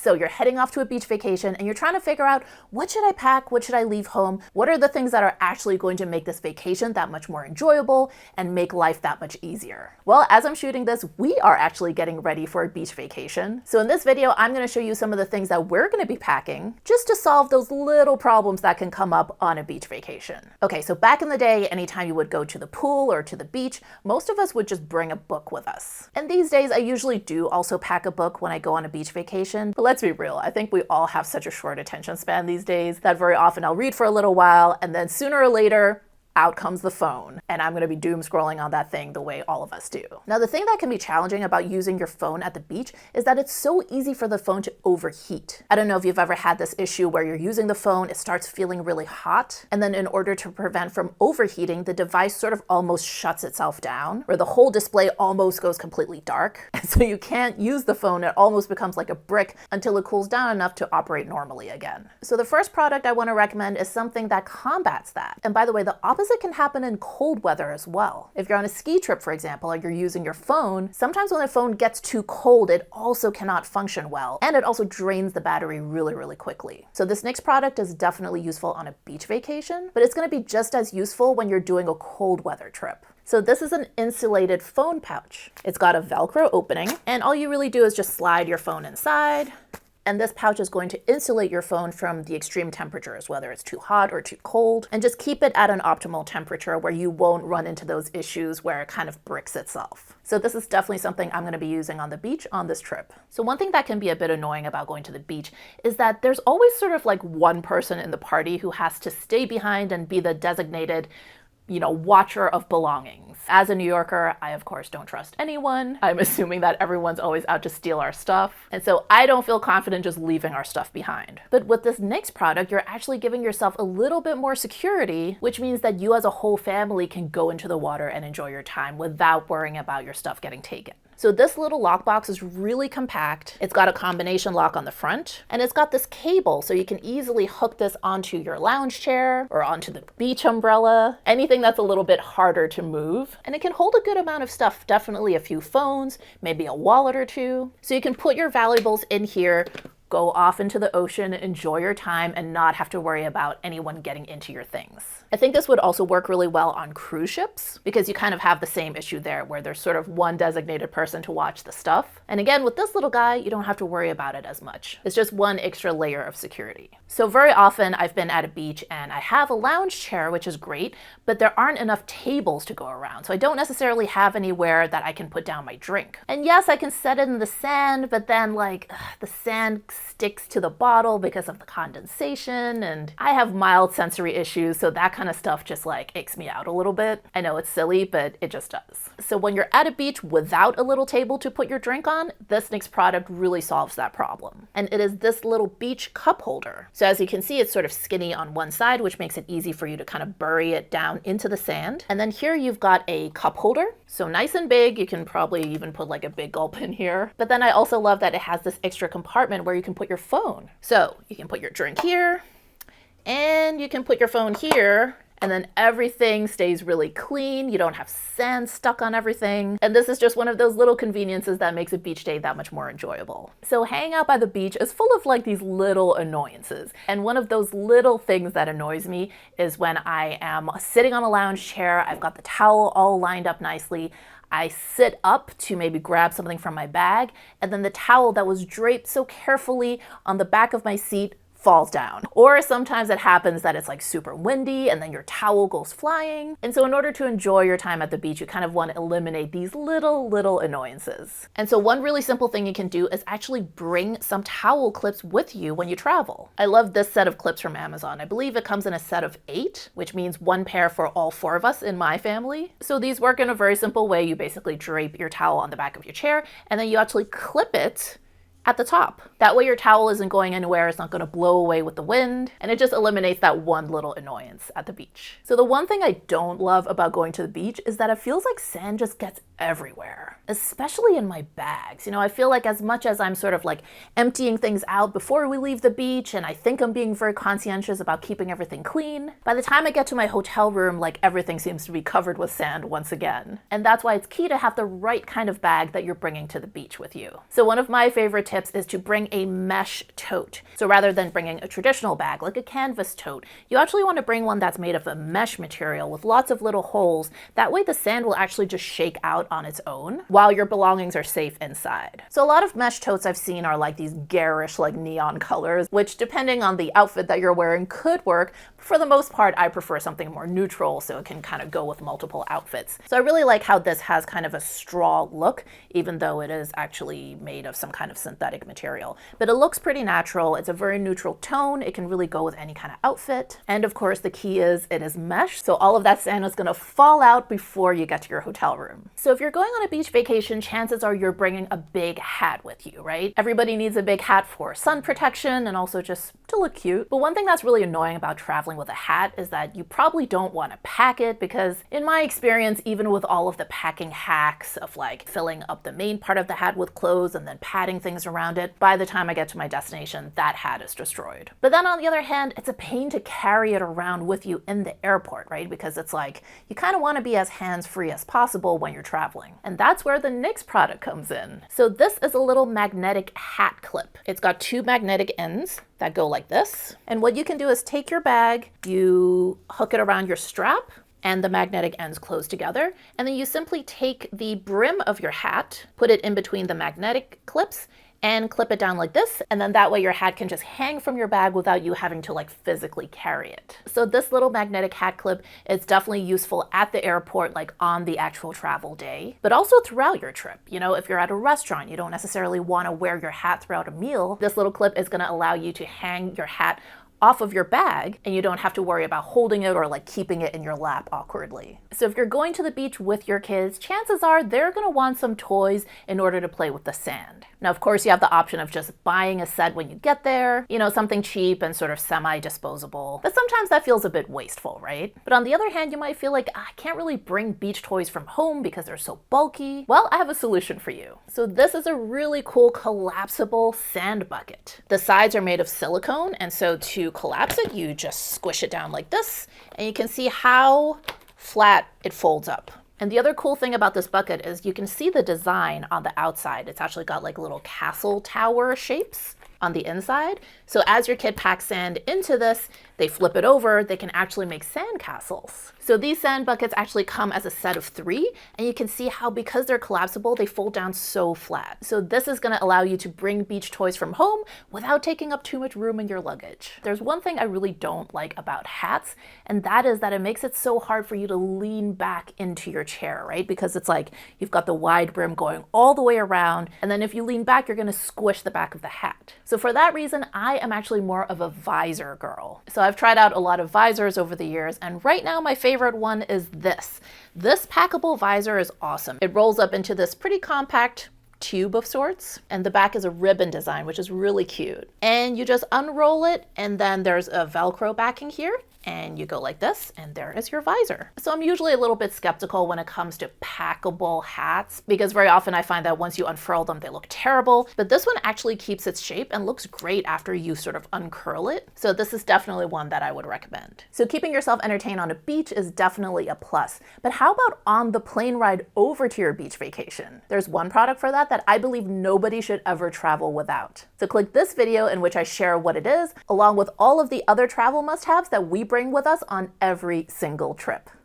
So you're heading off to a beach vacation and you're trying to figure out, what should I pack? What should I leave home? What are the things that are actually going to make this vacation that much more enjoyable and make life that much easier? Well, as I'm shooting this, we are actually getting ready for a beach vacation. So in this video, I'm going to show you some of the things that we're going to be packing just to solve those little problems that can come up on a beach vacation. Okay, so back in the day, anytime you would go to the pool or to the beach, most of us would just bring a book with us. And these days, I usually do also pack a book when I go on a beach vacation. But let's be real, I think we all have such a short attention span these days that very often I'll read for a little while and then sooner or later, out comes the phone, and I'm gonna be doom scrolling on that thing the way all of us do. Now, the thing that can be challenging about using your phone at the beach is that it's so easy for the phone to overheat. I don't know if you've ever had this issue where you're using the phone, it starts feeling really hot, and then in order to prevent from overheating, the device sort of almost shuts itself down, where the whole display almost goes completely dark. And so you can't use the phone, it almost becomes like a brick until it cools down enough to operate normally again. So the first product I wanna recommend is something that combats that. And by the way, the opposite can happen in cold weather as well. If you're on a ski trip, for example, and you're using your phone, sometimes when the phone gets too cold, it also cannot function well, and it also drains the battery really, really quickly. So this next product is definitely useful on a beach vacation, but it's gonna be just as useful when you're doing a cold weather trip. So this is an insulated phone pouch. It's got a Velcro opening, and all you really do is just slide your phone inside. And this pouch is going to insulate your phone from the extreme temperatures, whether it's too hot or too cold, and just keep it at an optimal temperature where you won't run into those issues where it kind of bricks itself. So this is definitely something I'm gonna be using on the beach on this trip. So one thing that can be a bit annoying about going to the beach is that there's always sort of like one person in the party who has to stay behind and be the designated watcher of belongings. As a New Yorker, I of course don't trust anyone. I'm assuming that everyone's always out to steal our stuff. And so I don't feel confident just leaving our stuff behind. But with this next product, you're actually giving yourself a little bit more security, which means that you as a whole family can go into the water and enjoy your time without worrying about your stuff getting taken. So this little lockbox is really compact. It's got a combination lock on the front, and it's got this cable so you can easily hook this onto your lounge chair or onto the beach umbrella, anything that's a little bit harder to move. And it can hold a good amount of stuff, definitely a few phones, maybe a wallet or two. So you can put your valuables in here, go off into the ocean, enjoy your time, and not have to worry about anyone getting into your things. I think this would also work really well on cruise ships because you kind of have the same issue there where there's sort of one designated person to watch the stuff. And again, with this little guy, you don't have to worry about it as much. It's just one extra layer of security. So very often I've been at a beach and I have a lounge chair, which is great, but there aren't enough tables to go around. So I don't necessarily have anywhere that I can put down my drink. And yes, I can set it in the sand, but then the sand sticks to the bottle because of the condensation, and I have mild sensory issues, so that kind of stuff just aches me out a little bit. I know it's silly, but it just does. So when you're at a beach without a little table to put your drink on, this next product really solves that problem. And it is this little beach cup holder. So as you can see, it's sort of skinny on one side, which makes it easy for you to kind of bury it down into the sand. And then here you've got a cup holder. So nice and big, you can probably even put a big gulp in here. But then I also love that it has this extra compartment where you can put your phone. So you can put your drink here, and you can put your phone here, and then everything stays really clean. You don't have sand stuck on everything. And this is just one of those little conveniences that makes a beach day that much more enjoyable. So hanging out by the beach is full of these little annoyances. And one of those little things that annoys me is when I am sitting on a lounge chair, I've got the towel all lined up nicely. I sit up to maybe grab something from my bag, and then the towel that was draped so carefully on the back of my seat falls down. Or sometimes it happens that it's super windy and then your towel goes flying. And so in order to enjoy your time at the beach, you kind of want to eliminate these little annoyances. And so one really simple thing you can do is actually bring some towel clips with you when you travel. I love this set of clips from Amazon. I believe it comes in a set of 8, which means one pair for all 4 of us in my family. So these work in a very simple way. You basically drape your towel on the back of your chair, and then you actually clip it at the top. That way your towel isn't going anywhere, it's not gonna blow away with the wind, and it just eliminates that one little annoyance at the beach. So the one thing I don't love about going to the beach is that it feels like sand just gets everywhere, especially in my bags. You know, I feel like as much as I'm sort of like emptying things out before we leave the beach, and I think I'm being very conscientious about keeping everything clean, by the time I get to my hotel room, like everything seems to be covered with sand once again. And that's why it's key to have the right kind of bag that you're bringing to the beach with you. So one of my favorite tips tips is to bring a mesh tote. So rather than bringing a traditional bag like a canvas tote, you actually want to bring one that's made of a mesh material with lots of little holes. That way the sand will actually just shake out on its own while your belongings are safe inside. So a lot of mesh totes I've seen are like these garish, like neon colors, which depending on the outfit that you're wearing could work. For the most part, I prefer something more neutral so it can kind of go with multiple outfits. So I really like how this has kind of a straw look, even though it is actually made of some kind of synthetic material. But it looks pretty natural. It's a very neutral tone. It can really go with any kind of outfit. And of course, the key is it is mesh, so all of that sand is going to fall out before you get to your hotel room. So if you're going on a beach vacation, chances are you're bringing a big hat with you, right? Everybody needs a big hat for sun protection and also just to look cute. But one thing that's really annoying about traveling with a hat is that you probably don't want to pack it, because in my experience, even with all of the packing hacks of like filling up the main part of the hat with clothes and then padding things around it, by the time I get to my destination, that hat is destroyed. But then on the other hand, it's a pain to carry it around with you in the airport, right? Because it's like, you kind of want to be as hands-free as possible when you're traveling. And that's where the NYX product comes in. So this is a little magnetic hat clip. It's got two magnetic ends that go like this. And what you can do is take your bag, you hook it around your strap, and the magnetic ends close together. And then you simply take the brim of your hat, put it in between the magnetic clips, and clip it down like this, and then that way your hat can just hang from your bag without you having to like physically carry it. So this little magnetic hat clip is definitely useful at the airport, like on the actual travel day, but also throughout your trip. You know, if you're at a restaurant, you don't necessarily want to wear your hat throughout a meal. This little clip is going to allow you to hang your hat off of your bag, and you don't have to worry about holding it or like keeping it in your lap awkwardly. So if you're going to the beach with your kids, chances are they're gonna want some toys in order to play with the sand. Now, of course, you have the option of just buying a set when you get there, you know, something cheap and sort of semi-disposable, but sometimes that feels a bit wasteful, right? But on the other hand, you might feel like, I can't really bring beach toys from home because they're so bulky. Well, I have a solution for you. So this is a really cool collapsible sand bucket. The sides are made of silicone, and so to collapse it, you just squish it down like this, and you can see how flat it folds up. And the other cool thing about this bucket is you can see the design on the outside. It's actually got like little castle tower shapes on the inside. So as your kid packs sand into this, they flip it over, they can actually make sand castles. So these sand buckets actually come as a set of 3, and you can see how, because they're collapsible, they fold down so flat. So this is gonna allow you to bring beach toys from home without taking up too much room in your luggage. There's one thing I really don't like about hats, and that is that it makes it so hard for you to lean back into your chair, right? Because it's like, you've got the wide brim going all the way around, and then if you lean back, you're gonna squish the back of the hat. So for that reason, I am actually more of a visor girl. So I've tried out a lot of visors over the years, and right now my favorite one is this. This packable visor is awesome. It rolls up into this pretty compact tube of sorts, and the back is a ribbon design, which is really cute. And you just unroll it, and then there's a Velcro backing here, and you go like this, and there is your visor. So I'm usually a little bit skeptical when it comes to packable hats, because very often I find that once you unfurl them, they look terrible. But this one actually keeps its shape and looks great after you sort of uncurl it. So this is definitely one that I would recommend. So keeping yourself entertained on a beach is definitely a plus. But how about on the plane ride over to your beach vacation? There's one product for that I believe nobody should ever travel without. So click this video in which I share what it is, along with all of the other travel must-haves that we bring with us on every single trip.